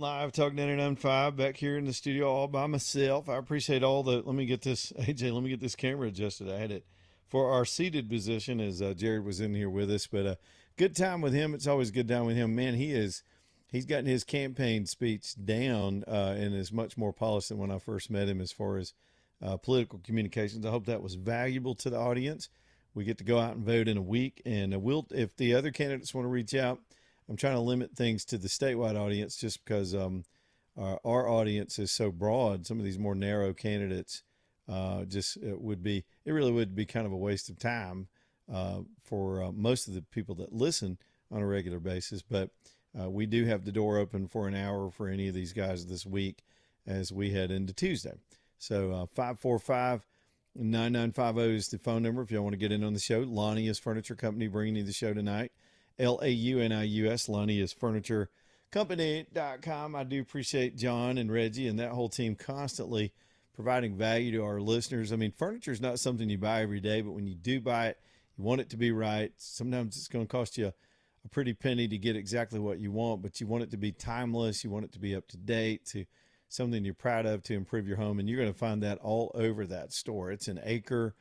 Live Talk 99.5 back here in the studio all by myself. I appreciate all the. Let me get this, AJ, let me get this camera adjusted. I had it for our seated position as Jared was in here with us, but good time with him. It's always a good time with him. Man, he's gotten his campaign speech down and is much more polished than when I first met him as far as political communications. I hope that was valuable to the audience. We get to go out and vote in a week, and if the other candidates want to reach out, I'm trying to limit things to the statewide audience just because our audience is so broad. Some of these more narrow candidates just it really would be kind of a waste of time for most of the people that listen on a regular basis. But we do have the door open for an hour for any of these guys this week as we head into Tuesday. So 545 9950 is the phone number if y'all want to get in on the show. Lonnie is Furniture Company bringing you the show tonight. Launius, Lonnie is Furniture Company.com. I do appreciate John and Reggie and that whole team constantly providing value to our listeners. I mean, furniture is not something you buy every day, but when you do buy it, you want it to be right. Sometimes it's going to cost you a pretty penny to get exactly what you want, but you want it to be timeless. You want it to be up to date, to something you're proud of to improve your home. And you're going to find that all over that store. It's an acre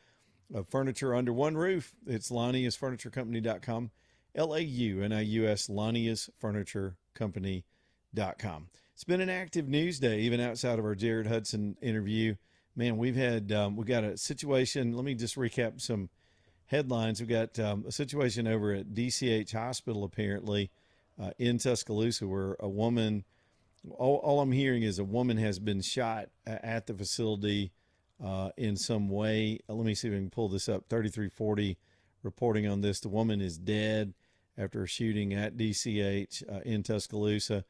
of furniture under one roof. It's LauniusFurnitureCompany.com. Launius, Lonnie's Furniture Company.com. It's been an active news day, even outside of our Jared Hudson interview. Man, we got a situation. Let me just recap some headlines. We've got a situation over at DCH Hospital, apparently, in Tuscaloosa, where a woman, all I'm hearing is a woman has been shot at the facility in some way. Let me see if I can pull this up. 3340 reporting on this. The woman is dead after a shooting at DCH in Tuscaloosa.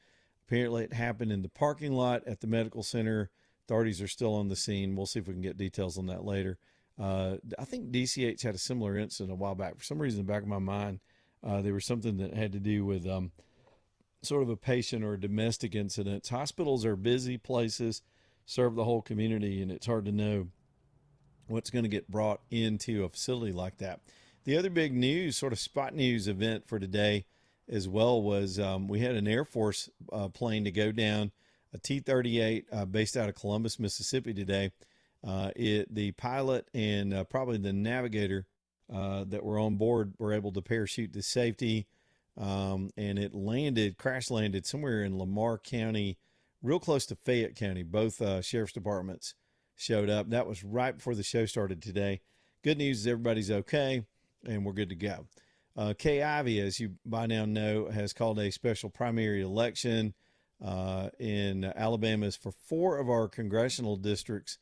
Apparently it happened in the parking lot at the medical center. Authorities are still on the scene. We'll see if we can get details on that later. I think DCH had a similar incident a while back. For some reason, in the back of my mind, there was something that had to do with sort of a patient or a domestic incident. Hospitals are busy places, serve the whole community, and it's hard to know what's going to get brought into a facility like that. The other big news, sort of spot news event for today as well, was we had an Air Force plane to go down, a T-38 based out of Columbus, Mississippi today. The pilot and probably the navigator that were on board were able to parachute to safety, and it crash landed somewhere in Lamar County, real close to Fayette County. Both sheriff's departments showed up. That was right before the show started today. Good news is everybody's okay, and we're good to go. Kay Ivey, as you by now know, has called a special primary election in Alabama for 4 of our congressional districts,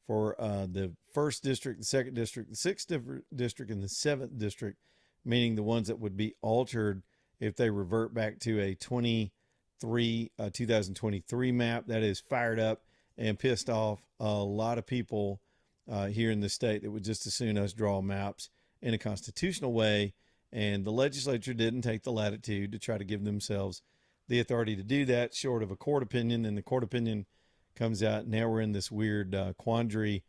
for the 1st district, the 2nd district, the 6th district, and the 7th district, meaning the ones that would be altered if they revert back to a 2023 map. That is fired up and pissed off a lot of people here in the state that would just as soon us draw maps in a constitutional way. And the legislature didn't take the latitude to try to give themselves the authority to do that, short of a court opinion. And the court opinion comes out. Now we're in this weird quandary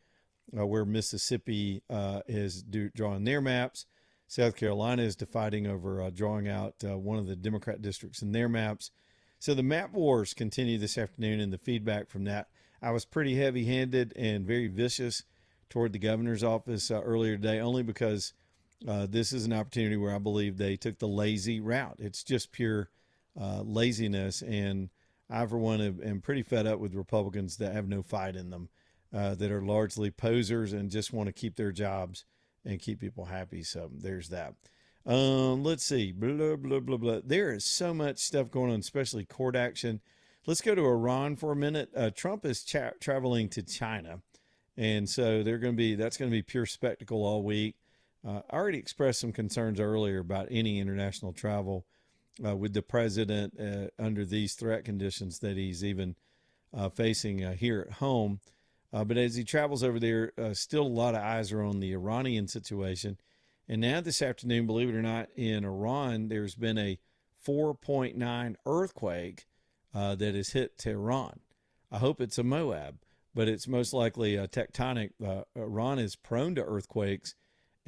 where Mississippi is drawing their maps. South Carolina is fighting over drawing out one of the Democrat districts in their maps. So the map wars continue this afternoon, and the feedback from that. I was pretty heavy-handed and very vicious toward the governor's office earlier today, only because this is an opportunity where I believe they took the lazy route. It's just pure laziness, and I, for one, am pretty fed up with Republicans that have no fight in them, that are largely posers and just want to keep their jobs and keep people happy. So there's that. Let's see. Blah, blah, blah, blah. There is so much stuff going on, especially court action. Let's go to Iran for a minute. Trump is traveling to China, and so that's going to be pure spectacle all week. I already expressed some concerns earlier about any international travel with the president under these threat conditions that he's even facing here at home. But as he travels over there, still a lot of eyes are on the Iranian situation. And now this afternoon, believe it or not, in Iran, there's been a 4.9 earthquake that has hit Tehran. I hope it's a Moab, but it's most likely a tectonic. Iran is prone to earthquakes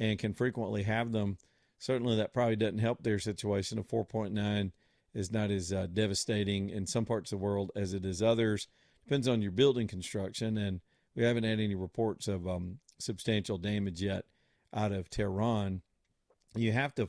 and can frequently have them. Certainly that probably doesn't help their situation. A 4.9 is not as devastating in some parts of the world as it is others. Depends on your building construction, and we haven't had any reports of substantial damage yet out of Tehran. You have to,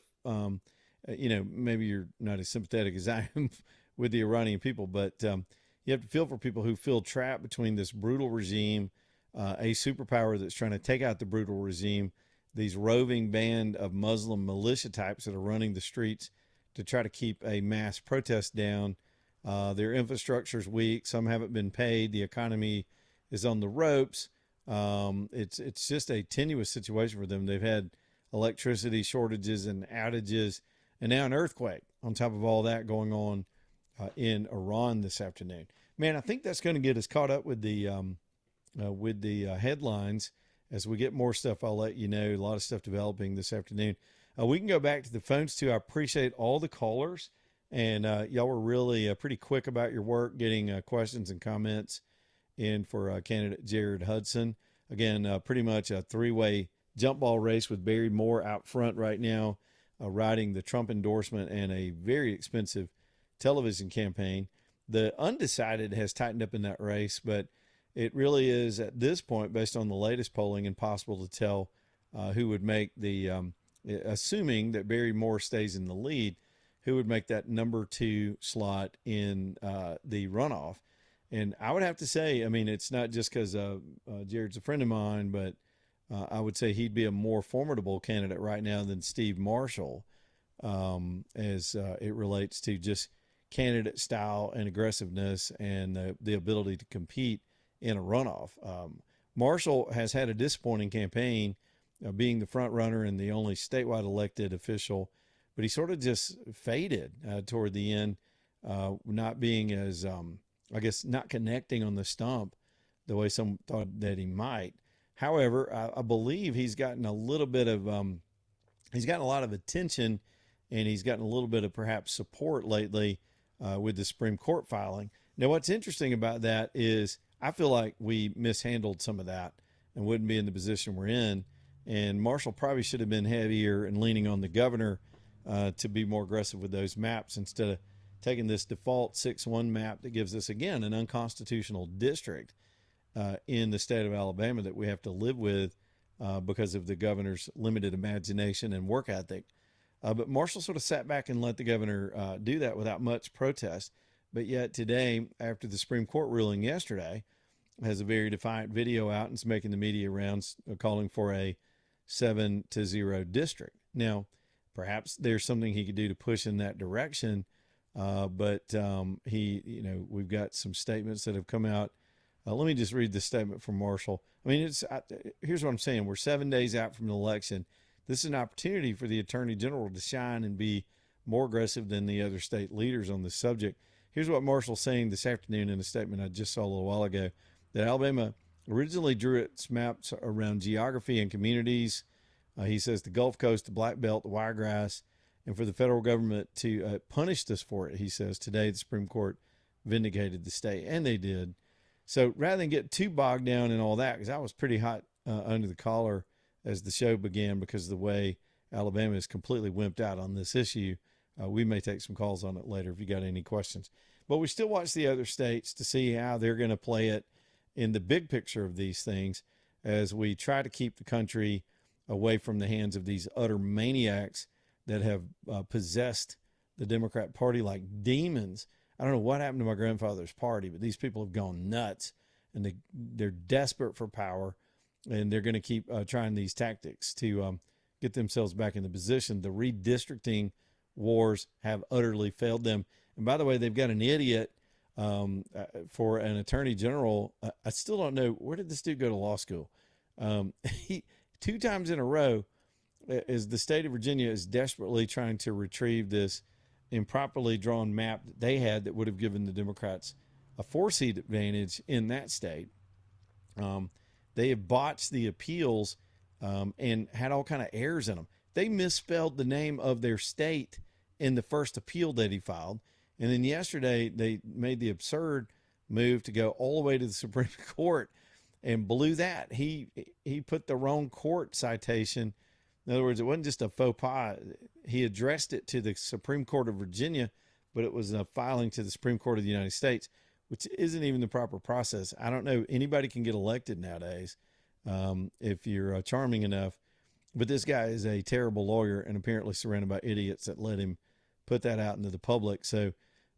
maybe you're not as sympathetic as I am with the Iranian people, but you have to feel for people who feel trapped between this brutal regime, a superpower that's trying to take out the brutal regime, these roving band of Muslim militia types that are running the streets to try to keep a mass protest down. Their infrastructure is weak. Some haven't been paid. The economy is on the ropes. It's just a tenuous situation for them. They've had electricity shortages and outages, and now an earthquake on top of all that going on in Iran this afternoon. Man, I think that's going to get us caught up with the headlines. As we get more stuff, I'll let you know. A lot of stuff developing this afternoon. We can go back to the phones too. I appreciate all the callers, and y'all were really pretty quick about your work, getting questions and comments in for candidate Jared Hudson. Again, pretty much a three-way jump ball race with Barry Moore out front right now, riding the Trump endorsement and a very expensive television campaign. The undecided has tightened up in that race, but it really is at this point, based on the latest polling, impossible to tell who would make the, assuming that Barry Moore stays in the lead, who would make that number 2 slot in the runoff. And I would have to say, I mean, it's not just because Jared's a friend of mine, but I would say he'd be a more formidable candidate right now than Steve Marshall as it relates to just candidate style and aggressiveness and the ability to compete in a runoff. Marshall has had a disappointing campaign, being the front runner and the only statewide elected official, but he sort of just faded toward the end, not being as, I guess, not connecting on the stump the way some thought that he might. However, I believe he's gotten a little bit of, he's gotten a lot of attention, and he's gotten a little bit of perhaps support lately with the Supreme Court filing. Now, what's interesting about that is I feel like we mishandled some of that and wouldn't be in the position we're in. And Marshall probably should have been heavier and leaning on the governor to be more aggressive with those maps instead of taking this default 6-1 map that gives us, again, an unconstitutional district in the state of Alabama that we have to live with because of the governor's limited imagination and work ethic. But Marshall sort of sat back and let the governor do that without much protest. But yet today, after the Supreme Court ruling yesterday, has a very defiant video out and is making the media rounds calling for a 7-0 district. Now, perhaps there's something he could do to push in that direction. But we've got some statements that have come out. Let me just read this statement from Marshall. I mean, here's what I'm saying. We're 7 days out from the election. This is an opportunity for the Attorney General to shine and be more aggressive than the other state leaders on this subject. Here's what Marshall's saying this afternoon in a statement I just saw a little while ago, that Alabama originally drew its maps around geography and communities. He says the Gulf Coast, the Black Belt, the Wiregrass, and for the federal government to punish us for it. He says today the Supreme Court vindicated the state, and they did. So rather than get too bogged down in all that, because I was pretty hot under the collar as the show began because of the way Alabama is completely wimped out on this issue. We may take some calls on it later if you got any questions. But we still watch the other states to see how they're going to play it in the big picture of these things as we try to keep the country away from the hands of these utter maniacs that have possessed the Democrat Party like demons. I don't know what happened to my grandfather's party, but these people have gone nuts, and they're desperate for power, and they're going to keep trying these tactics to get themselves back in the position. The redistricting wars have utterly failed them. And by the way, they've got an idiot for an attorney general. I still don't know, where did this dude go to law school? He 2 times in a row, as the state of Virginia is desperately trying to retrieve this improperly drawn map that they had that would have given the Democrats a 4-seat advantage in that state. They have botched the appeals and had all kind of errors in them. They misspelled the name of their state in the first appeal that he filed. And then yesterday they made the absurd move to go all the way to the Supreme Court and blew that. He put the wrong court citation. In other words, it wasn't just a faux pas. He addressed it to the Supreme Court of Virginia, but it was a filing to the Supreme Court of the United States, which isn't even the proper process. I don't know. Anybody can get elected nowadays if you're charming enough. But this guy is a terrible lawyer and apparently surrounded by idiots that let him put that out into the public. So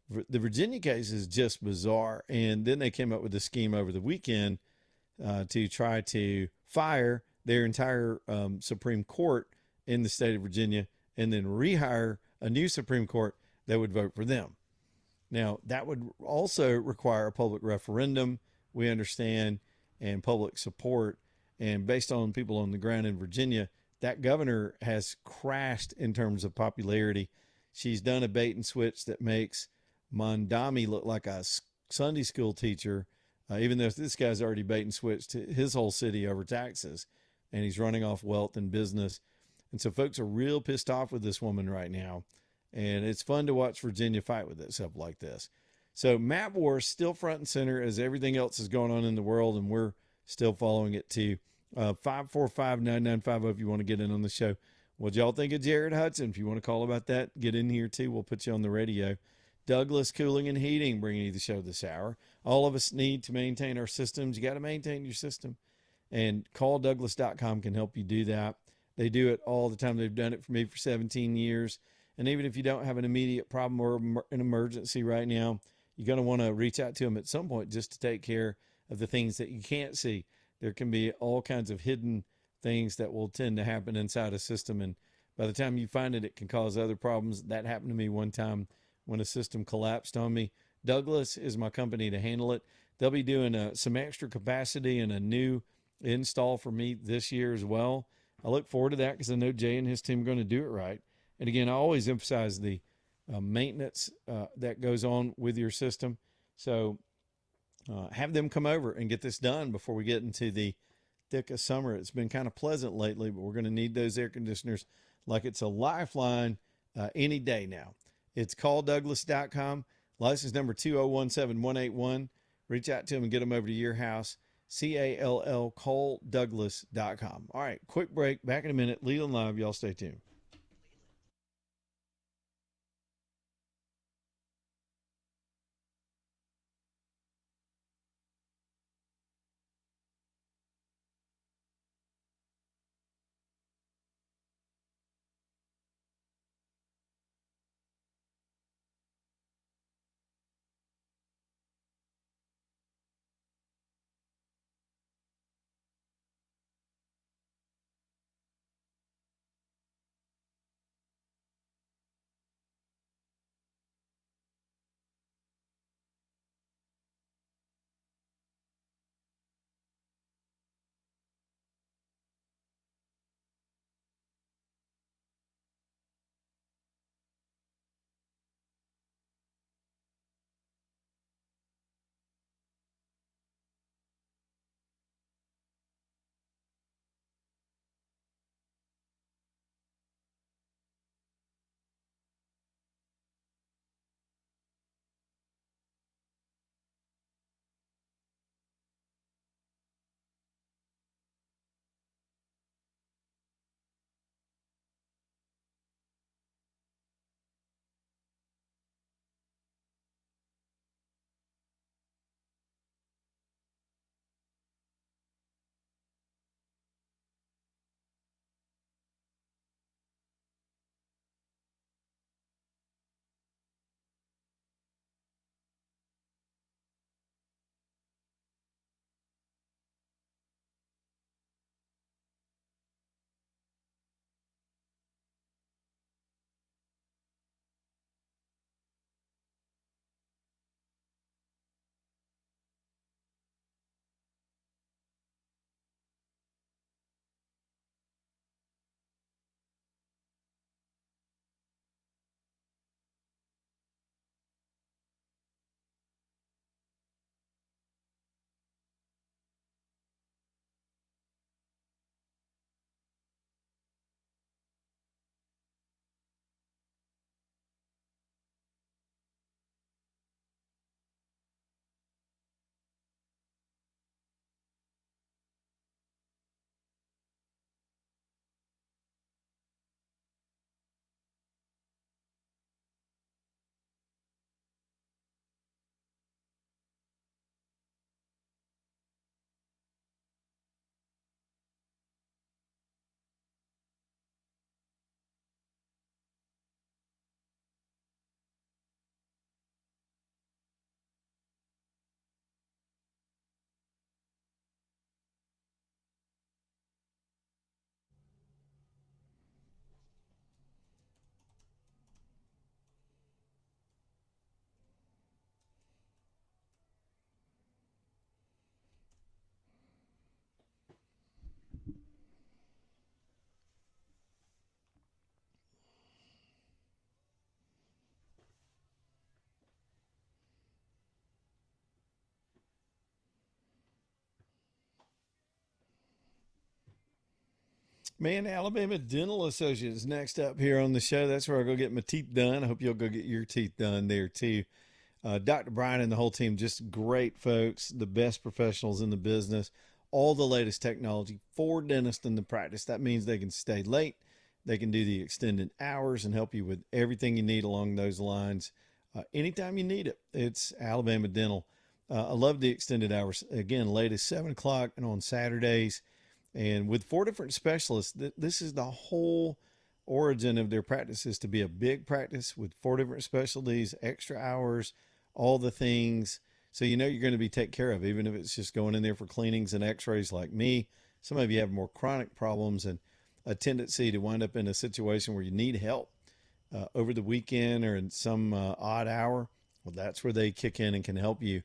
the Virginia case is just bizarre. And then they came up with a scheme over the weekend to try to fire their entire Supreme Court in the state of Virginia and then rehire a new Supreme Court that would vote for them. Now, that would also require a public referendum, we understand, and public support. And based on people on the ground in Virginia, that governor has crashed in terms of popularity. She's done a bait and switch that makes Mondami look like a Sunday school teacher, even though this guy's already bait and switched his whole city over taxes, and he's running off wealth and business. And so folks are real pissed off with this woman right now. And it's fun to watch Virginia fight with itself like this. So map war is still front and center as everything else is going on in the world, and we're still following it too. 545-9950 if you want to get in on the show. What y'all think of Jared Hudson? If you want to call about that, get in here too. We'll put you on the radio. Douglas Cooling and Heating bringing you the show this hour. All of us need to maintain our systems. You got to maintain your system. And calldouglas.com can help you do that. They do it all the time. They've done it for me for 17 years. And even if you don't have an immediate problem or an emergency right now, you're going to want to reach out to them at some point just to take care of the things that you can't see. There can be all kinds of hidden things that will tend to happen inside a system. And by the time you find it, it can cause other problems. That happened to me one time when a system collapsed on me. Douglas is my company to handle it. They'll be doing some extra capacity and a new install for me this year as well. I look forward to that because I know Jay and his team are going to do it right. And again, I always emphasize the maintenance that goes on with your system. So have them come over and get this done before we get into the thick of summer. It's been kind of pleasant lately, but we're going to need those air conditioners like it's a lifeline any day now. It's calldouglas.com, license number 2017181. Reach out to them and get them over to your house. CALL, calldouglas.com. All right, quick break. Back in a minute. Leland Live. Y'all stay tuned. Man, Alabama Dental Associates next up here on the show. That's where I go get my teeth done. I hope you'll go get your teeth done there too. Dr. Brian and the whole team, just great folks, the best professionals in the business, all the latest technology for dentists in the practice. That means they can stay late, they can do the extended hours and help you with everything you need along those lines. Anytime you need it, it's Alabama Dental. I love the extended hours. Again, late as 7 o'clock and on Saturdays. And with 4 different specialists, this is the whole origin of their practices to be a big practice with 4 different specialties, extra hours, all the things. So you know you're going to be taken care of, even if it's just going in there for cleanings and x-rays like me. Some of you have more chronic problems and a tendency to wind up in a situation where you need help over the weekend or in some odd hour. Well, that's where they kick in and can help you.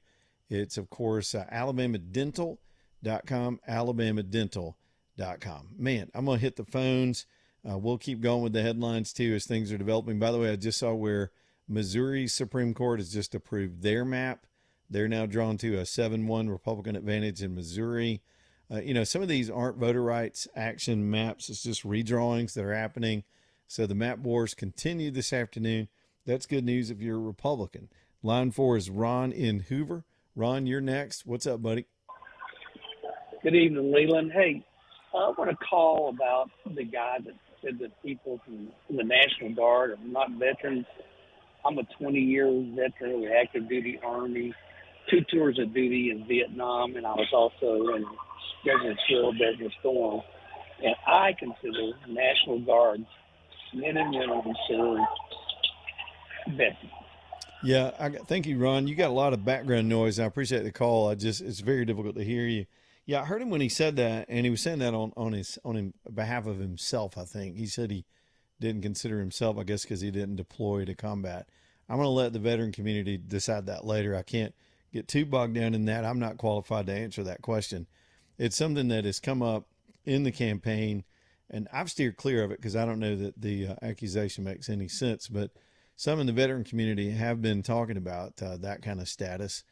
It's, of course, alabamadental.com, alabamadental.com. Man, I'm going to hit the phones. We'll keep going with the headlines, too, as things are developing. By the way, I just saw where Missouri Supreme Court has just approved their map. They're now drawn to a 7-1 Republican advantage in Missouri. Some of these aren't voter rights action maps. It's just redrawings that are happening. So the map wars continue this afternoon. That's good news if you're a Republican. Line 4 is Ron in Hoover. Ron, you're next. What's up, buddy? Good evening, Leland. Hey, I want to call about the guy that said that people from the National Guard are not veterans. I'm a 20-year veteran of the active duty Army, 2 tours of duty in Vietnam, and I was also in Desert Shield, Desert Storm. And I consider National Guards men and women considered veterans. Yeah, thank you, Ron. You got a lot of background noise. I appreciate the call. It's very difficult to hear you. Yeah, I heard him when he said that, and he was saying that on behalf of himself. I think he said he didn't consider himself, I guess, because he didn't deploy to combat. I'm going to let the veteran community decide that later. I can't get too bogged down in that. I'm not qualified to answer that question. It's something that has come up in the campaign, and I've steered clear of it because I don't know that the accusation makes any sense. But some in the veteran community have been talking about that kind of status,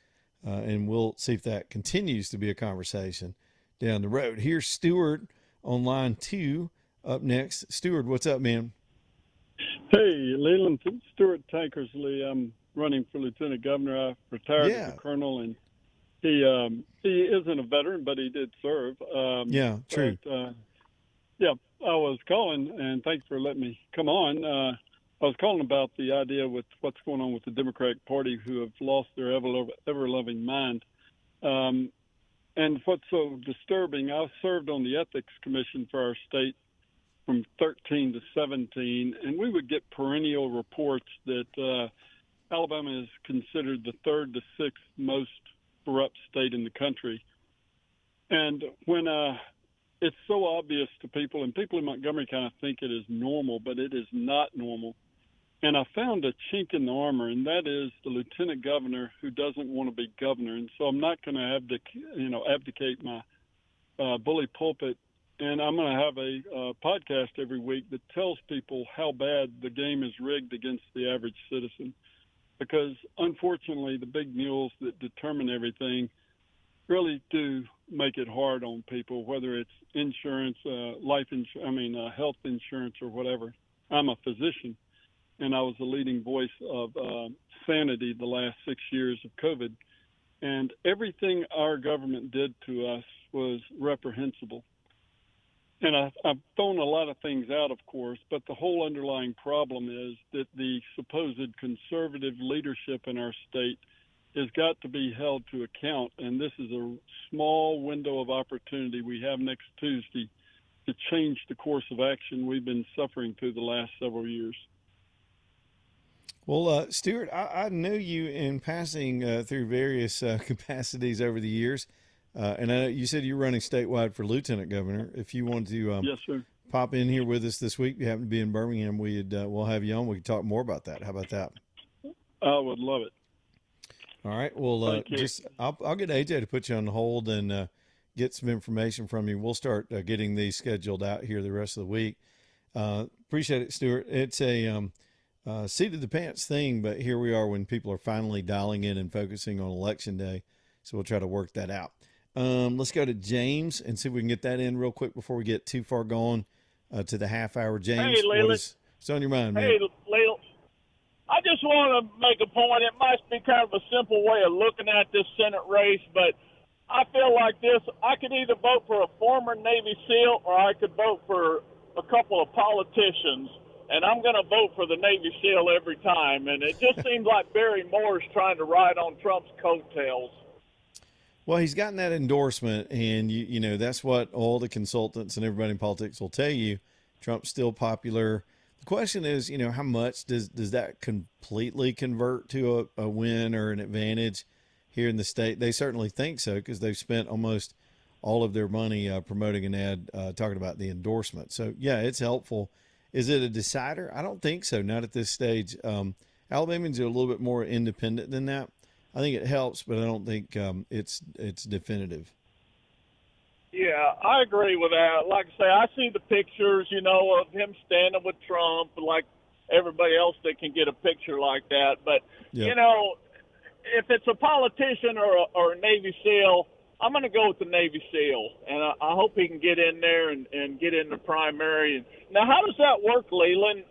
and we'll see if that continues to be a conversation down the road. Here's Stuart on line 2 up next. Stuart, what's up, man? Hey, Leland, Stuart Tankersley. I'm running for lieutenant governor. I retired as a colonel, and he isn't a veteran, but he did serve. True. But, I was calling, and thanks for letting me come on. I was calling about the idea with what's going on with the Democratic Party, who have lost their ever-loving mind. And what's so disturbing, I served on the Ethics Commission for our state from 13 to 17, and we would get perennial reports that Alabama is considered the 3rd to 6th most corrupt state in the country. And when it's so obvious to people, and people in Montgomery kind of think it is normal, but it is not normal. And I found a chink in the armor, and that is the lieutenant governor who doesn't want to be governor. And so I'm not going to abdicate my bully pulpit. And I'm going to have a podcast every week that tells people how bad the game is rigged against the average citizen. Because, unfortunately, the big mules that determine everything really do make it hard on people, whether it's insurance, health insurance or whatever. I'm a physician, and I was the leading voice of sanity the last 6 years of COVID. And everything our government did to us was reprehensible. And I've thrown a lot of things out, of course, but the whole underlying problem is that the supposed conservative leadership in our state has got to be held to account. And this is a small window of opportunity we have next Tuesday to change the course of action we've been suffering through the last several years. Well, Stuart, I know you in passing through various capacities over the years. And I know you said you're running statewide for lieutenant governor. If you want to yes, sir. Pop in here with us this week, you happen to be in Birmingham, we'll have you on. We can talk more about that. How about that? I would love it. All right. Well, I'll get AJ to put you on hold and get some information from you. We'll start getting these scheduled out here the rest of the week. Appreciate it, Stuart. It's a seat of the pants thing, but here we are when people are finally dialing in and focusing on Election Day. So we'll try to work that out. Let's go to James and see if we can get that in real quick before we get too far gone to the half hour. Hey, James, Leland. what's on your mind, man? Hey, Leland. I just want to make a point. It might be kind of a simple way of looking at this Senate race, but I feel like this. I could either vote for a former Navy SEAL or I could vote for a couple of politicians, and I'm going to vote for the Navy SEAL every time. And it just seems like Barry Moore's trying to ride on Trump's coattails. Well, he's gotten that endorsement, and you know that's what all the consultants and everybody in politics will tell you. Trump's still popular. The question is, you know, how much does that completely convert to a win or an advantage here in the state? They certainly think so because they've spent almost all of their money promoting an ad talking about the endorsement. So, yeah, it's helpful. Is it a decider? I don't think so, not at this stage. Alabamians are a little bit more independent than that. I think it helps, but I don't think it's definitive. Yeah, I agree with that. Like I say, I see the pictures, you know, of him standing with Trump, like everybody else that can get a picture like that. But, Yep. you know, if it's a politician or a Navy SEAL, I'm going to go with the Navy SEAL, and I hope he can get in there and get in the primary. Now, how does that work, Leland?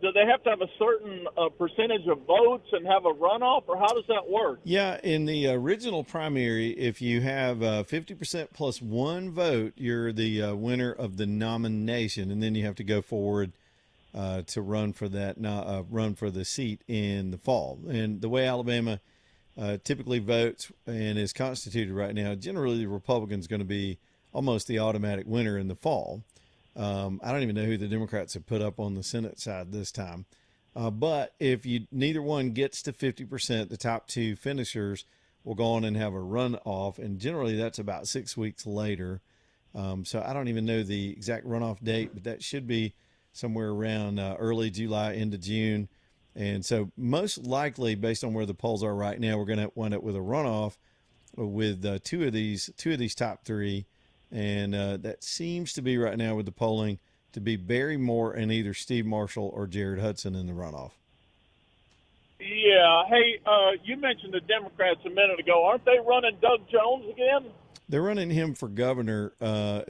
Do they have to have a certain percentage of votes and have a runoff, or how does that work? Yeah, in the original primary, if you have 50% plus one vote, you're the winner of the nomination, and then you have to go forward to run for that run for the seat in the fall. And the way Alabama typically votes and is constituted right now, generally the Republican's going to be almost the automatic winner in the fall. I don't even know who the Democrats have put up on the Senate side this time. But if neither one gets to 50%, the top two finishers will go on and have a runoff, and generally that's about 6 weeks later. So I don't even know the exact runoff date, but that should be somewhere around early July into June. And so most likely, based on where the polls are right now, we're going to wind up with a runoff with two of these top three. And that seems to be right now with the polling to be Barry Moore and either Steve Marshall or Jared Hudson in the runoff. Yeah. Hey, you mentioned the Democrats a minute ago. Aren't they running Doug Jones again? They're running him for governor.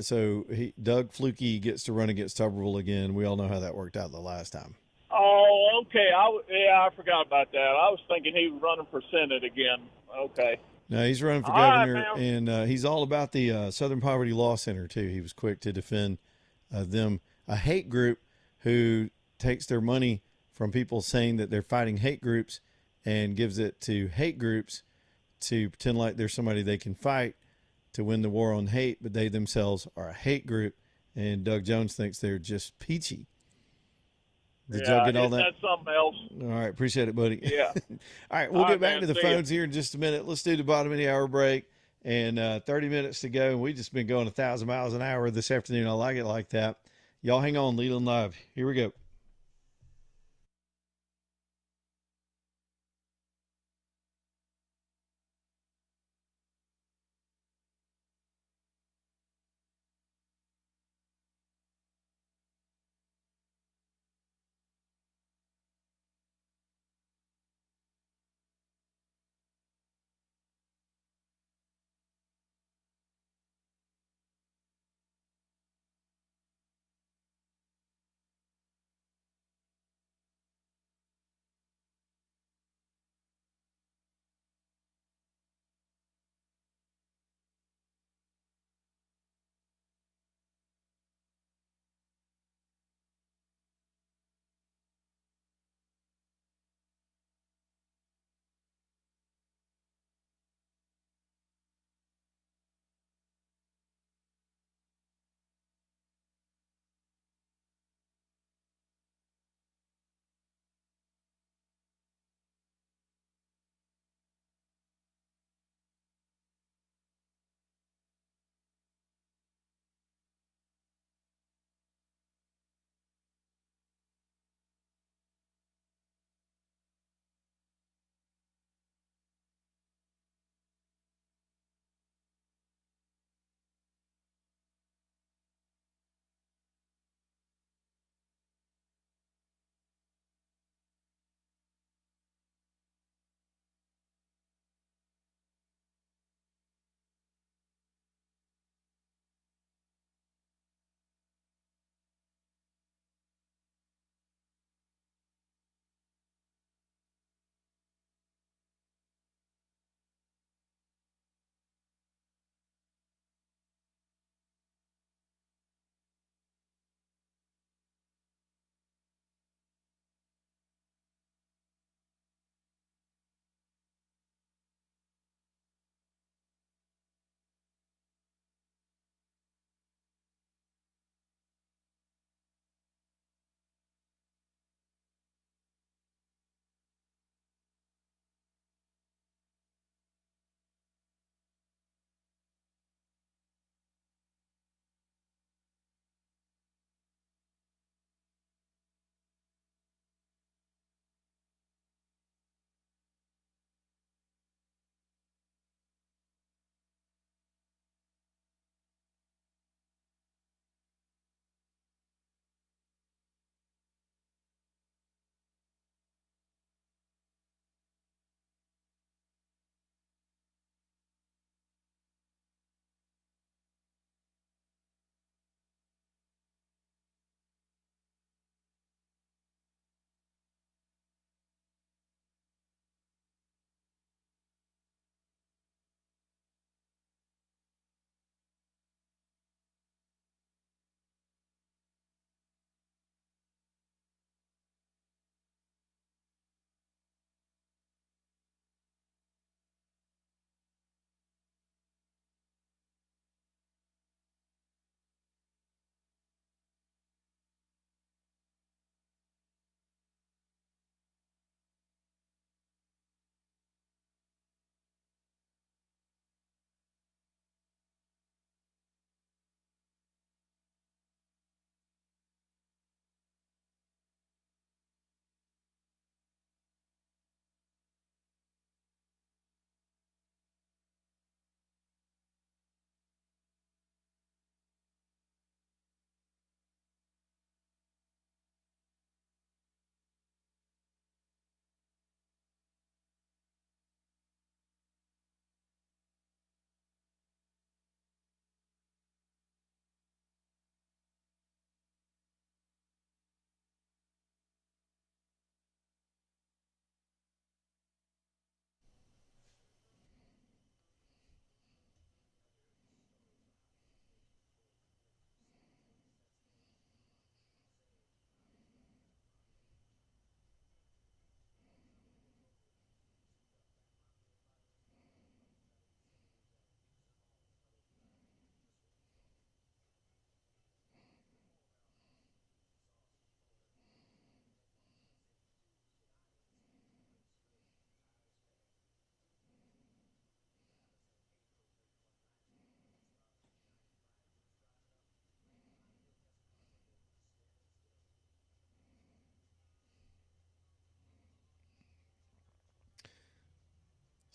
So Doug Flukie gets to run against Tuberville again. We all know how that worked out the last time. Oh, okay. I forgot about that. I was thinking he was running for Senate again. Okay. No, he's running for governor, and he's all about the Southern Poverty Law Center, too. He was quick to defend them, a hate group who takes their money from people saying that they're fighting hate groups and gives it to hate groups to pretend like there's somebody they can fight to win the war on hate, but they themselves are a hate group, and Doug Jones thinks they're just peachy. Did y'all get all that? That's something else. All right. Appreciate it, buddy. Yeah. All right. We'll get back to the phones here in just a minute. Let's do the bottom of the hour break and 30 minutes to go. And we've just been going 1,000 miles an hour this afternoon. I like it like that. Y'all hang on. Leland Live. Here we go.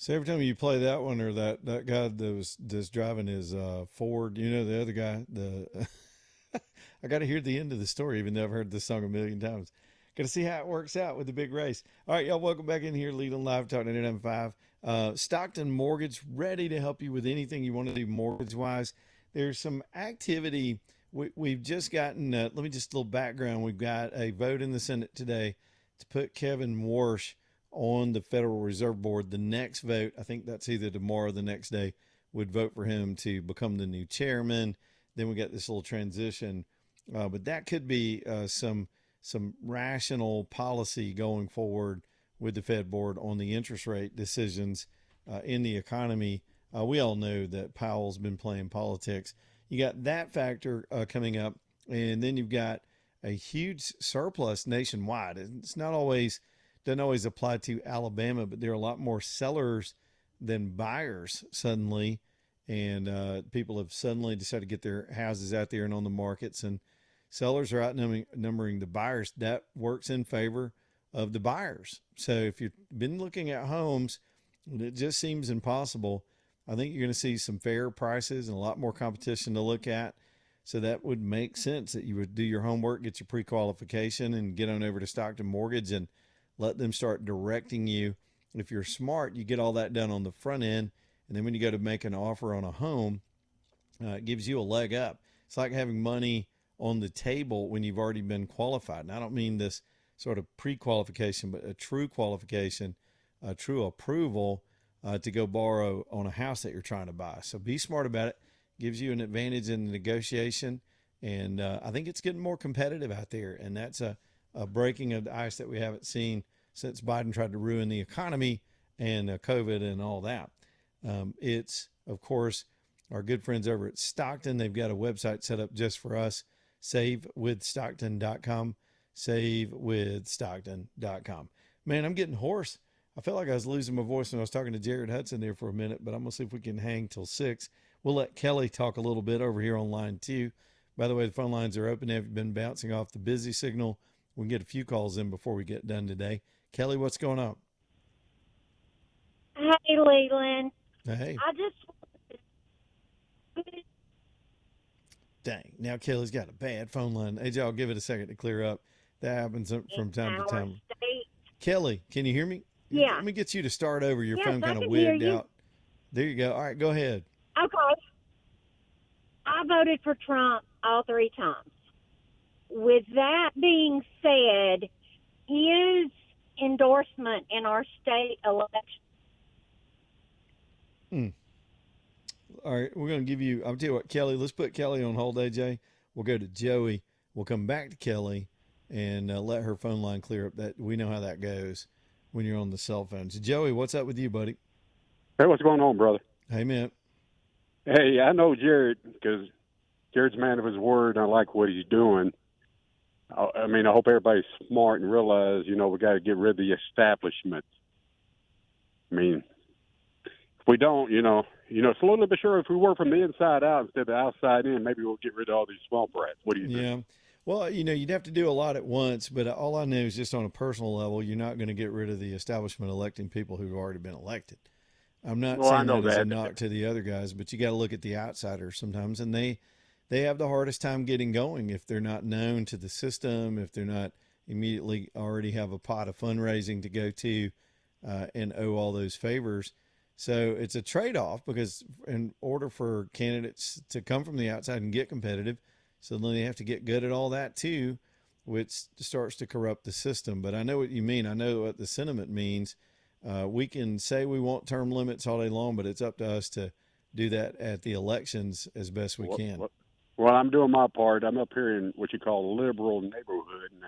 So every time you play that one, or that guy that was just driving his Ford, the other guy, the I got to hear the end of the story, even though I've heard this song a million times. Got to see how it works out with the big race. All right, y'all, welcome back in here, Leland Live Talk 99.5. Stockton Mortgage, ready to help you with anything you want to do mortgage-wise. There's some activity. We've just gotten, let me just a little background. We've got a vote in the Senate today to put Kevin Warsh on the Federal Reserve Board. The next vote, I think that's either tomorrow or the next day, would vote for him to become the new chairman. Then we got this little transition. But that could be some rational policy going forward with the Fed board on the interest rate decisions in the economy. We all know that Powell's been playing politics. You got that factor coming up, and then you've got a huge surplus nationwide. It's not always, doesn't always apply to Alabama, but there are a lot more sellers than buyers suddenly, and people have suddenly decided to get their houses out there and on the markets, and sellers are outnumbering the buyers. That works in favor of the buyers. So if you've been looking at homes and it just seems impossible, I think you're going to see some fair prices and a lot more competition to look at. So that would make sense that you would do your homework, get your pre-qualification, and get on over to Stockton Mortgage and let them start directing you. If you're smart, you get all that done on the front end. And then when you go to make an offer on a home, it gives you a leg up. It's like having money on the table when you've already been qualified. And I don't mean this sort of pre-qualification, but a true qualification, a true approval to go borrow on a house that you're trying to buy. So be smart about it. Gives you an advantage in the negotiation. And I think it's getting more competitive out there. And that's a breaking of the ice that we haven't seen since Biden tried to ruin the economy and COVID and all that. It's, of course, our good friends over at Stockton. They've got a website set up just for us, savewithstockton.com, savewithstockton.com. Man, I'm getting hoarse. I felt like I was losing my voice when I was talking to Jared Hudson there for a minute, but I'm going to see if we can hang till 6. We'll let Kelly talk a little bit over here on line 2. By the way, the phone lines are open. They've been bouncing off the busy signal. We can get a few calls in before we get done today. Kelly, what's going on? Hey, Leland. Hey. I just... Dang. Now Kelly's got a bad phone line. AJ, I'll give it a second to clear up. That happens from time to time. State. Kelly, can you hear me? Yeah. Let me get you to start over. Your Yes, phone I kind of can hear wigged you. out. There you go. All right, go ahead. Okay. I voted for Trump all 3 times. With that being said, his endorsement in our state election. All right, we're going to give you, I'll tell you what, Kelly, let's put Kelly on hold, AJ. We'll go to Joey. We'll come back to Kelly and let her phone line clear up. That we know how that goes when you're on the cell phone. So, Joey, what's up with you, buddy? Hey, what's going on, brother? Hey, man. Hey, I know Jared because Jared's a man of his word, and I like what he's doing. I mean, I hope everybody's smart and realize, we got to get rid of the establishment. I mean, if we don't, slowly but sure, if we work from the inside out instead of the outside in, maybe we'll get rid of all these small brats. What do you think? Yeah. Well, you'd have to do a lot at once, but all I know is just on a personal level, you're not going to get rid of the establishment electing people who've already been elected. I'm not saying that as a knock to the other guys, but you got to look at the outsiders sometimes, and they have the hardest time getting going if they're not known to the system, if they're not immediately already have a pot of fundraising to go to and owe all those favors. So it's a trade-off because in order for candidates to come from the outside and get competitive, so then they have to get good at all that too, which starts to corrupt the system. But I know what you mean. I know what the sentiment means. We can say we want term limits all day long, but it's up to us to do that at the elections as best we can. Well, I'm doing my part. I'm up here in what you call a liberal neighborhood, and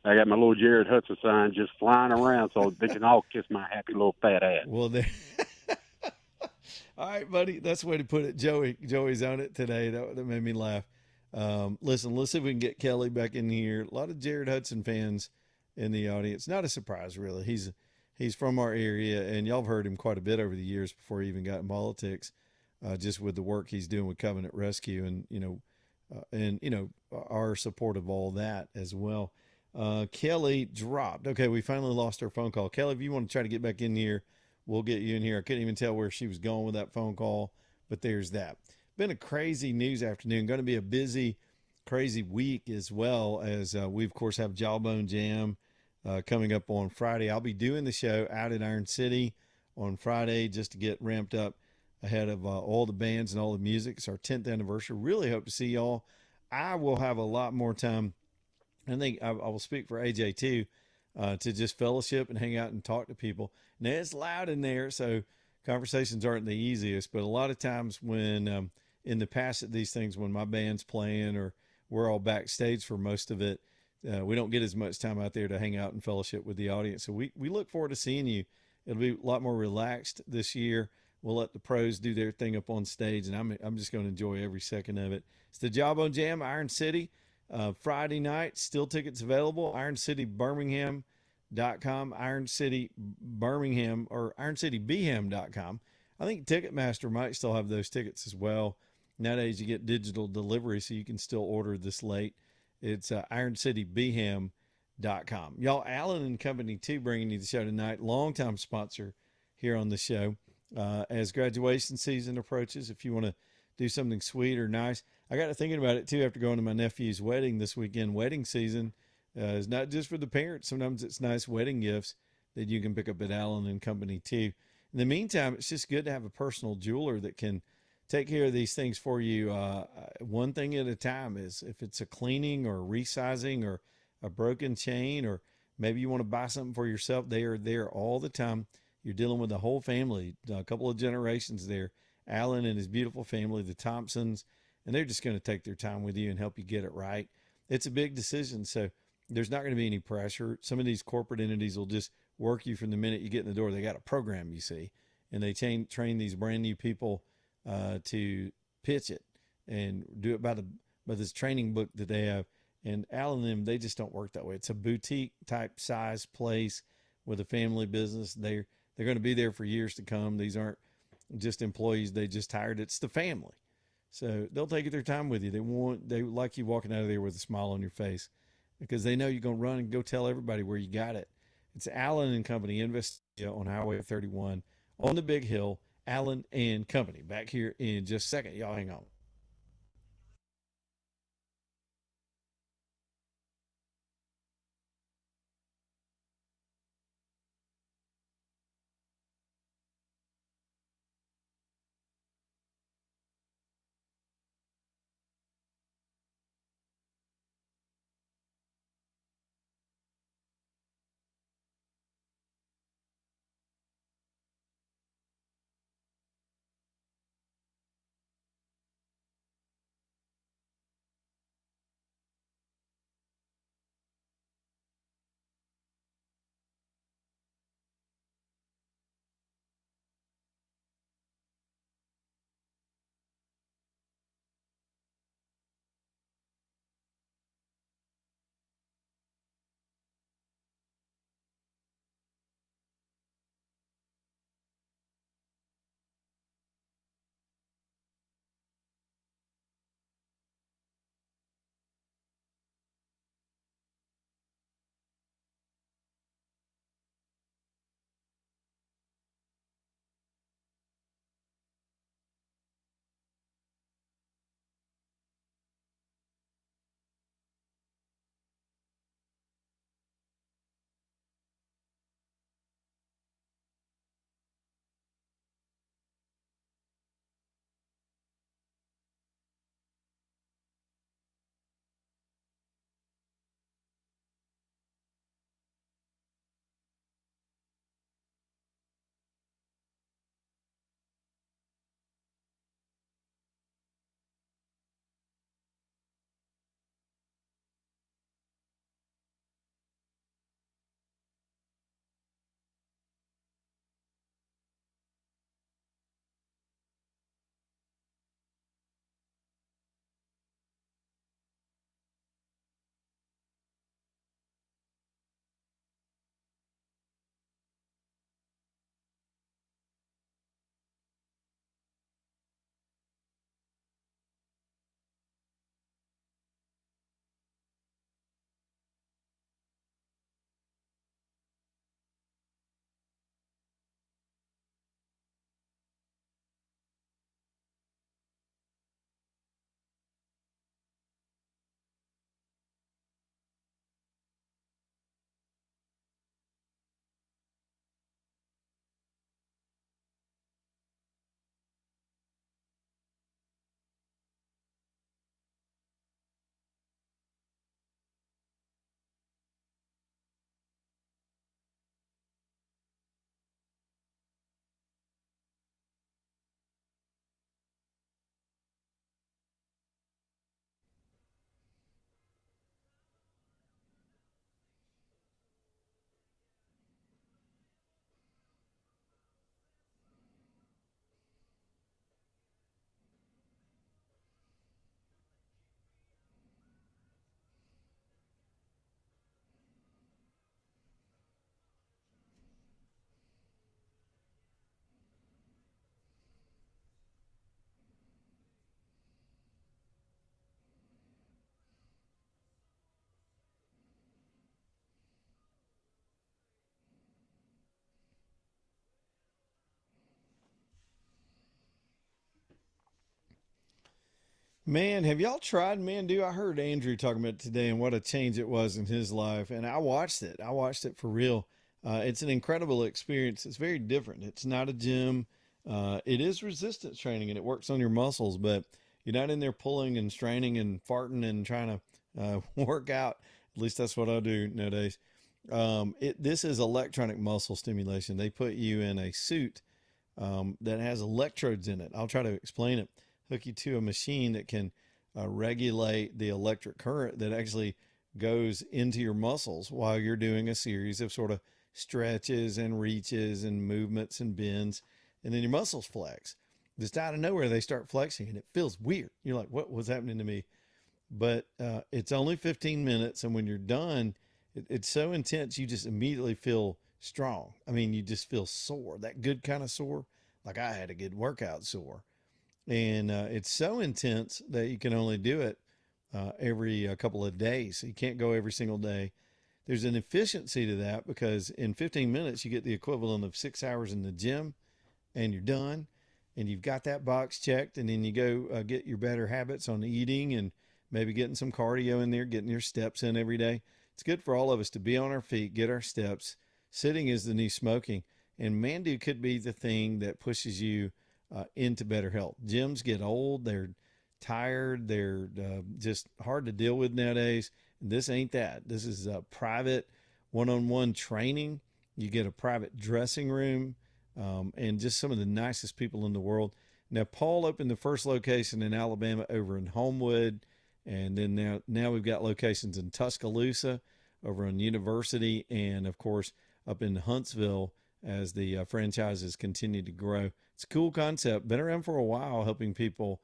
I got my little Jared Hudson sign just flying around so they can all kiss my happy little fat ass. Well, there. All right, buddy. That's the way to put it. Joey's on it today. That made me laugh. Listen, let's see if we can get Kelly back in here. A lot of Jared Hudson fans in the audience. Not a surprise, really. He's from our area, and y'all have heard him quite a bit over the years before he even got in politics, just with the work he's doing with Covenant Rescue and our support of all that as well. Kelly dropped. Okay, we finally lost our phone call. Kelly, if you want to try to get back in here, we'll get you in here. I couldn't even tell where she was going with that phone call, but there's that. Been a crazy news afternoon. Going to be a busy, crazy week as well, as we, of course, have Jawbone Jam coming up on Friday. I'll be doing the show out at Iron City on Friday just to get ramped up ahead of all the bands and all the music. It's our 10th anniversary. Really hope to see y'all. I will have a lot more time. I think I will speak for AJ too, to just fellowship and hang out and talk to people. Now it's loud in there, so conversations aren't the easiest, but a lot of times when in the past at these things, when my band's playing or we're all backstage for most of it, we don't get as much time out there to hang out and fellowship with the audience. So we look forward to seeing you. It'll be a lot more relaxed this year. We'll let the pros do their thing up on stage, and I'm just going to enjoy every second of it. It's the Jawbone Jam, Iron City, Friday night. Still tickets available. IronCityBirmingham.com, Iron City Birmingham, or IronCityBham.com. I think Ticketmaster might still have those tickets as well. Nowadays you get digital delivery, so you can still order this late. It's IronCityBham.com. Y'all, Allen and Company too, bringing you the show tonight. Longtime sponsor here on the show. As graduation season approaches, if you want to do something sweet or nice. I got to thinking about it too after going to my nephew's wedding this weekend. Wedding season is not just for the parents. Sometimes it's nice wedding gifts that you can pick up at Allen and Company too. In the meantime, it's just good to have a personal jeweler that can take care of these things for you one thing at a time. Is if it's a cleaning or resizing or a broken chain, or maybe you want to buy something for yourself, they are there all the time. You're dealing with the whole family, a couple of generations there. Alan and his beautiful family, the Thompsons, and they're just going to take their time with you and help you get it right. It's a big decision, so there's not going to be any pressure. Some of these corporate entities will just work you from the minute you get in the door. They got a program, you see, and they train these brand new people to pitch it and do it by this training book that they have. And Alan and them, they just don't work that way. It's a boutique type size place with a family business. They're going to be there for years to come. These aren't just employees they just hired. It's the family. So they'll take their time with you. They like you walking out of there with a smile on your face because they know you're going to run and go tell everybody where you got it. It's Allen and Company, Invest on Highway 31 on the Big Hill. Allen and Company. Back here in just a second. Y'all hang on. Man, have y'all tried Mandu? I heard Andrew talking about it today and what a change it was in his life. And I watched it. I watched it for real. It's an incredible experience. It's very different. It's not a gym. It is resistance training and it works on your muscles, but you're not in there pulling and straining and farting and trying to work out. At least that's what I do nowadays. This is electronic muscle stimulation. They put you in a suit that has electrodes in it. I'll try to explain it. Hook you to a machine that can regulate the electric current that actually goes into your muscles while you're doing a series of sort of stretches and reaches and movements and bends, and then your muscles flex. Just out of nowhere, they start flexing, and it feels weird. You're like, what was happening to me? But it's only 15 minutes, and when you're done, it's so intense, you just immediately feel strong. I mean, you just feel sore, that good kind of sore, like I had a good workout sore. And it's so intense that you can only do it every couple of days. So you can't go every single day. There's an efficiency to that because in 15 minutes, you get the equivalent of 6 hours in the gym and you're done and you've got that box checked. And then you go get your better habits on eating and maybe getting some cardio in there, getting your steps in every day. It's good for all of us to be on our feet, get our steps. Sitting is the new smoking. And Mandu could be the thing that pushes you into better health. Gyms get old. They're tired. They're just hard to deal with nowadays. And this ain't that. This is a private one-on-one training. You get a private dressing room and just some of the nicest people in the world. Now, Paul opened the first location in Alabama over in Homewood. And then now we've got locations in Tuscaloosa over on University and, of course, up in Huntsville as the franchises continue to grow. It's a cool concept. Been around for a while helping people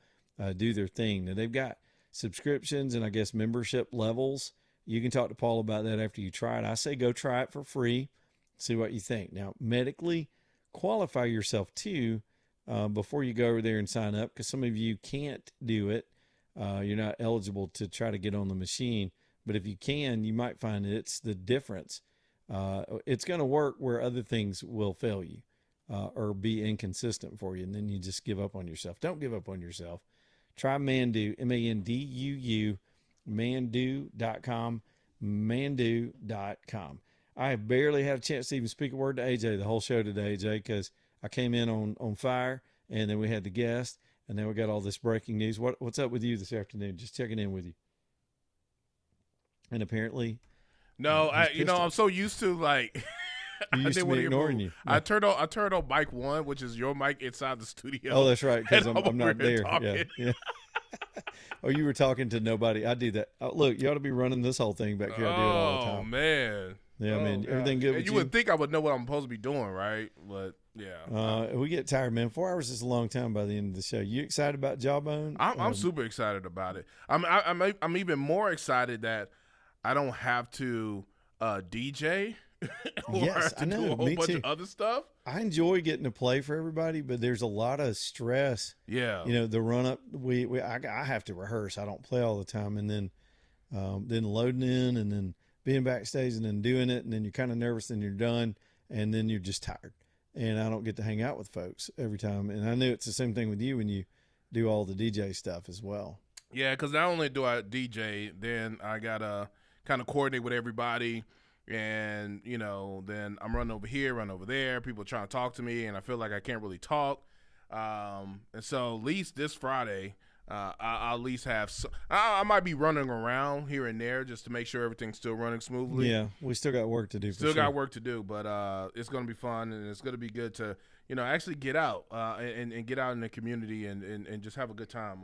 do their thing. Now, they've got subscriptions and, I guess, membership levels. You can talk to Paul about that after you try it. I say go try it for free. See what you think. Now, medically qualify yourself, too, before you go over there and sign up because some of you can't do it. You're not eligible to try to get on the machine. But if you can, you might find it's the difference. It's going to work where other things will fail you or be inconsistent for you, and then you just give up on yourself. Don't give up on yourself. Try Mandu, Manduu, Mandu.com, Mandu.com. I have barely had a chance to even speak a word to AJ the whole show today, AJ, because I came in on fire, and then we had the guest, and then we got all this breaking news. What's up with you this afternoon? Just checking in with you. And apparently... No, I'm so used to like you used to me ignoring you. I turned on mic 1, which is your mic inside the studio. Oh, that's right, because I'm not there. Talking. Yeah. Oh, you were talking to nobody. I do that. Look, you ought to be running this whole thing back here. I do it all the time. Oh man. Yeah, man. Everything good with you? You would think I would know what I'm supposed to be doing, right? But yeah. We get tired, man. 4 hours is a long time by the end of the show. You excited about Jawbone? I'm super excited about it. I'm even more excited that I don't have to DJ or yes, have to I know. do a whole Me bunch too. of other stuff. I enjoy getting to play for everybody, but there's a lot of stress. Yeah. The run up. I have to rehearse. I don't play all the time, and then loading in, and then being backstage, and then doing it, and then you're kind of nervous, and you're done, and then you're just tired. And I don't get to hang out with folks every time. And I knew it's the same thing with you when you do all the DJ stuff as well. Yeah, because not only do I DJ, then I gotta kind of coordinate with everybody, and then I'm running over here, running over there. People are trying to talk to me, and I feel like I can't really talk. And so at least this Friday, I'll at least have. I might be running around here and there just to make sure everything's still running smoothly. Yeah, we still got work to do. Still got work to do, but it's going to be fun, and it's going to be good to actually get out and get out in the community and just have a good time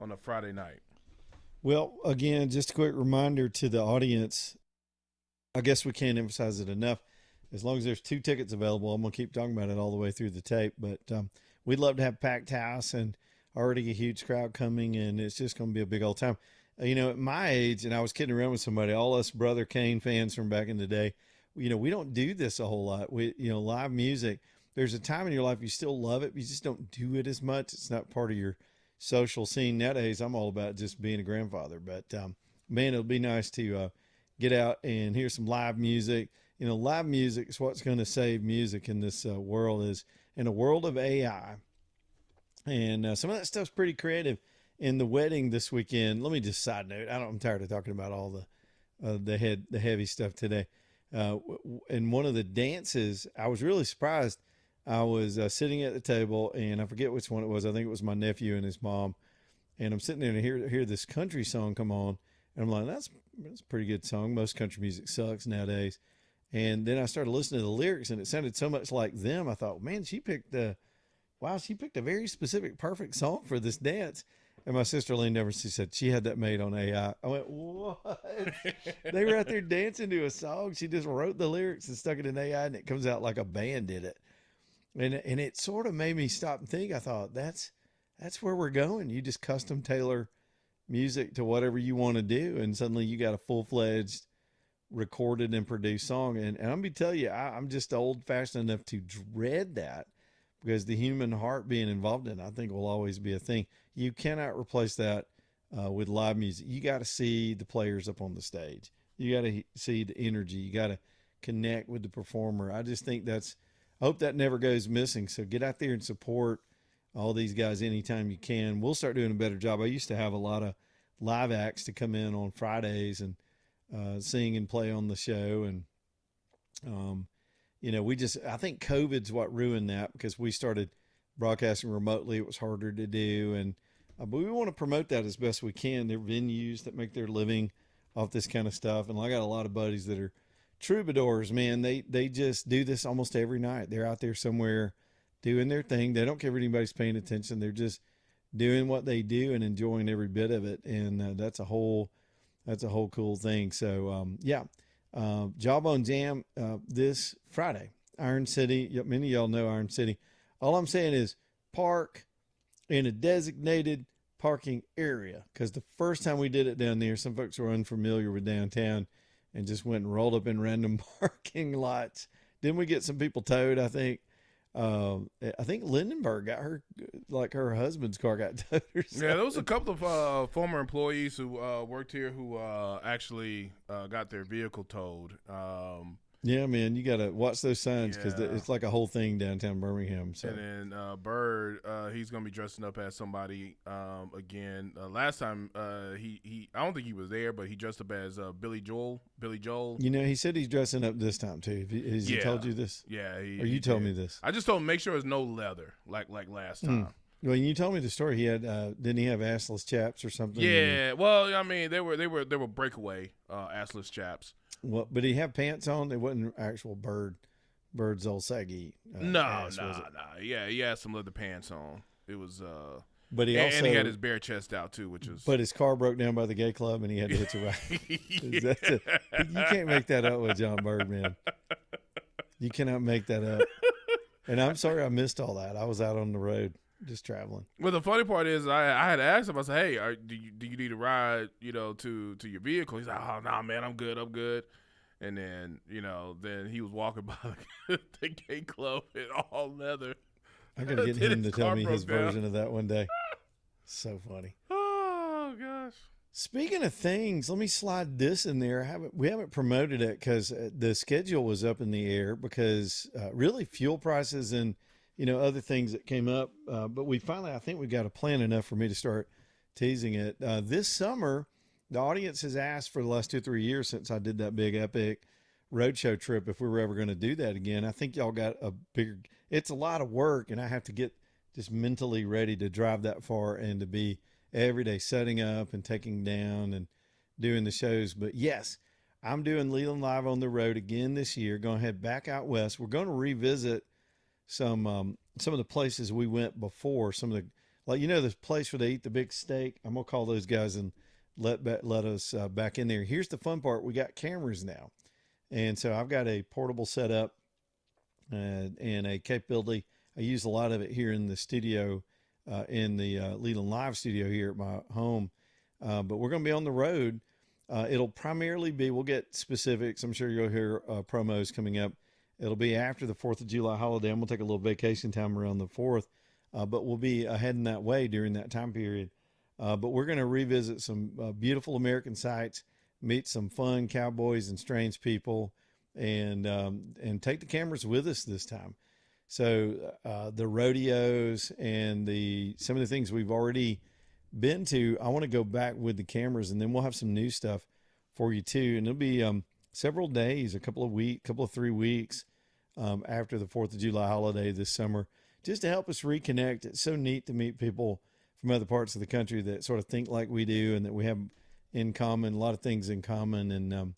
on a Friday night. Well, again, just a quick reminder to the audience. I guess we can't emphasize it enough. As long as there's 2 tickets available, I'm going to keep talking about it all the way through the tape. But we'd love to have packed house and already a huge crowd coming, and it's just going to be a big old time. At my age, and I was kidding around with somebody, all us Brother Kane fans from back in the day, we don't do this a whole lot. Live music, there's a time in your life you still love it, but you just don't do it as much. It's not part of your social scene nowadays. I'm all about just being a grandfather, but man, it'll be nice to get out and hear some live music. Live music is what's going to save music in this world. Is in a world of AI, and some of that stuff's pretty creative. in the wedding this weekend. Let me just side note. I'm tired of talking about all the heavy stuff today. In one of the dances, I was really surprised. I was sitting at the table, and I forget which one it was. I think it was my nephew and his mom. And I'm sitting there and hear this country song come on, and I'm like, that's a pretty good song. Most country music sucks nowadays. And then I started listening to the lyrics, and it sounded so much like them. I thought, man, she picked a very specific, perfect song for this dance. And my sister leaned over and she said she had that made on AI. I went, what? They were out there dancing to a song. She just wrote the lyrics and stuck it in AI, and it comes out like a band did it. And it sort of made me stop and think. I thought, that's where we're going. You just custom tailor music to whatever you want to do, and suddenly you got a full-fledged recorded and produced song. And I'm going to tell you, I'm just old-fashioned enough to dread that, because the human heart being involved in it, I think, will always be a thing. You cannot replace that with live music. You got to see the players up on the stage. You got to see the energy. You got to connect with the performer. I just think I hope that never goes missing. So get out there and support all these guys anytime you can. We'll start doing a better job. I used to have a lot of live acts to come in on Fridays and sing and play on the show. And, I think COVID's what ruined that, because we started broadcasting remotely. It was harder to do. And, but we want to promote that as best we can. There are venues that make their living off this kind of stuff. And I got a lot of buddies that are troubadours, man. They just do this almost every night. They're out there somewhere doing their thing. They don't care if anybody's paying attention. They're just doing what they do and enjoying every bit of it. And that's a whole cool thing. So, Jawbone Jam this Friday, Iron City. Many of y'all know Iron City. All I'm saying is park in a designated parking area, because the first time we did it down there, some folks were unfamiliar with downtown and just went and rolled up in random parking lots. Didn't we get some people towed? I think Lindenberg got her husband's car got towed or something. Yeah, there was a couple of former employees who worked here who actually got their vehicle towed. Yeah, man, you got to watch those signs, because it's like a whole thing downtown Birmingham. So. And then Bird, he's going to be dressing up as somebody again. Last time, he I don't think he was there, but he dressed up as Billy Joel. He said he's dressing up this time, too. Has he told you this? Yeah. Or you told me this? I just told him make sure there's no leather, like last time. Well, you told me the story. He had didn't he have assless chaps or something? Yeah. Well, I mean, they were breakaway assless chaps. Well, but he had pants on. It wasn't actual Bird's old saggy. No. Yeah, he had some leather pants on. It was. But he and he had his bare chest out too, which was. But his car broke down by the gay club, and he had to hitch a ride. You can't make that up with John Bird, man. You cannot make that up. And I'm sorry I missed all that. I was out on the road just traveling. Well, the funny part is, I had asked him. I said, "Hey, do you need a ride? To your vehicle?" He's like, "Oh, nah, man, I'm good. And then then he was walking by the gay club in all leather. I gotta get him to tell me his version of that one day. So funny. Oh gosh. Speaking of things, let me slide this in there. We haven't promoted it because the schedule was up in the air because really fuel prices and other things that came up. But I think we got a plan enough for me to start teasing it. This summer, the audience has asked for the last 2 or 3 years since I did that big epic roadshow trip if we were ever going to do that again. I think y'all got it's a lot of work, and I have to get just mentally ready to drive that far and to be every day setting up and taking down and doing the shows. But yes, I'm doing Leland Live on the road again this year. Going to head back out west. We're going to revisit some of the places we went before. Some of the, this place where they eat the big steak. I'm going to call those guys and let us back in there. Here's the fun part. We got cameras now. And so I've got a portable setup and a capability. I use a lot of it here in the studio, in the Leland Live studio here at my home. But we're going to be on the road. It'll primarily be, we'll get specifics. I'm sure you'll hear promos coming up. It'll be after the 4th of July holiday. I'm going to take a little vacation time around the 4th, but we'll be heading that way during that time period. But we're going to revisit some beautiful American sites, meet some fun cowboys and strange people, and take the cameras with us this time. So the rodeos and some of the things we've already been to, I want to go back with the cameras, and then we'll have some new stuff for you too. And it'll be several days, a couple of 3 weeks after the 4th of July holiday this summer, just to help us reconnect. It's so neat to meet people from other parts of the country that sort of think like we do and that we have in common, a lot of things in common. And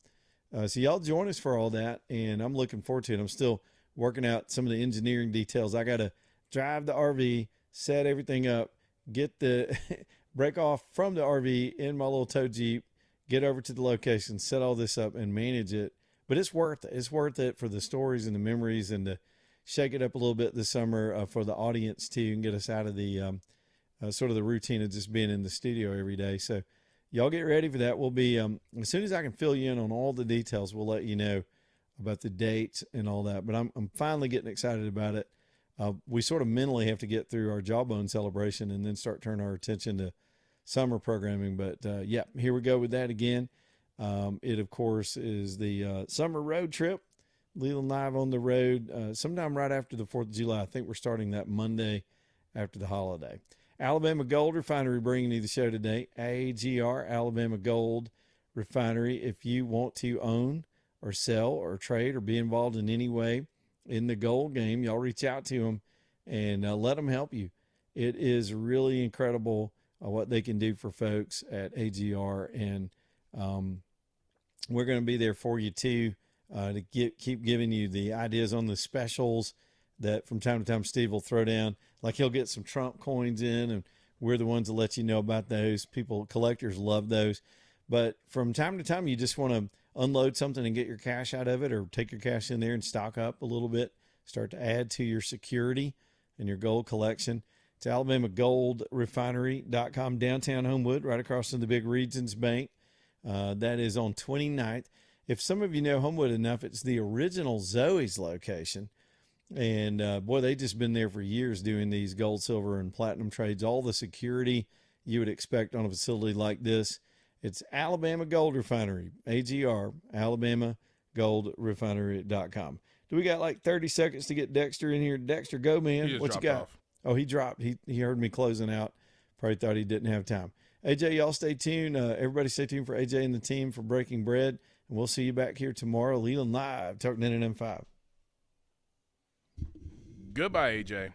so y'all join us for all that, and I'm looking forward to it. I'm still working out some of the engineering details. I got to drive the RV, set everything up, get the break off from the RV in my little tow Jeep, get over to the location, set all this up and manage it. But it's worth it. It's worth it for the stories and the memories, and to shake it up a little bit this summer for the audience too, and get us out of the sort of the routine of just being in the studio every day. So y'all get ready for that. We'll be, as soon as I can fill you in on all the details, we'll let you know about the dates and all that. But I'm finally getting excited about it. We sort of mentally have to get through our Jawbone celebration and then start turning our attention to summer programming. But yeah, here we go with that again. It, of course, is the summer road trip. Leland Live on the road sometime right after the 4th of July. I think we're starting that Monday after the holiday. Alabama Gold Refinery bringing you the show today. AGR, Alabama Gold Refinery. If you want to own or sell or trade or be involved in any way in the gold game, y'all reach out to them and let them help you. It is really incredible what they can do for folks at AGR, and we're going to be there for you too to keep giving you the ideas on the specials that from time to time Steve will throw down. Like he'll get some Trump coins in, and we're the ones that let you know about those. Collectors love those. But from time to time, you just want to unload something and get your cash out of it, or take your cash in there and stock up a little bit, start to add to your security and your gold collection. It's AlabamaGoldRefinery.com, downtown Homewood, right across from the big Regions Bank. That is on 29th. If some of you know Homewood enough, it's the original Zoe's location. And boy, they've just been there for years doing these gold, silver, and platinum trades. All the security you would expect on a facility like this. It's Alabama Gold Refinery, AGR, AlabamaGoldRefinery.com. Do we got like 30 seconds to get Dexter in here? Dexter, go, man. What you got? Off. Oh, he dropped. He heard me closing out. Probably thought he didn't have time. AJ, y'all stay tuned. Everybody stay tuned for AJ and the team for Breaking Bread. And we'll see you back here tomorrow. Leland Live, talking NM5. Goodbye, AJ.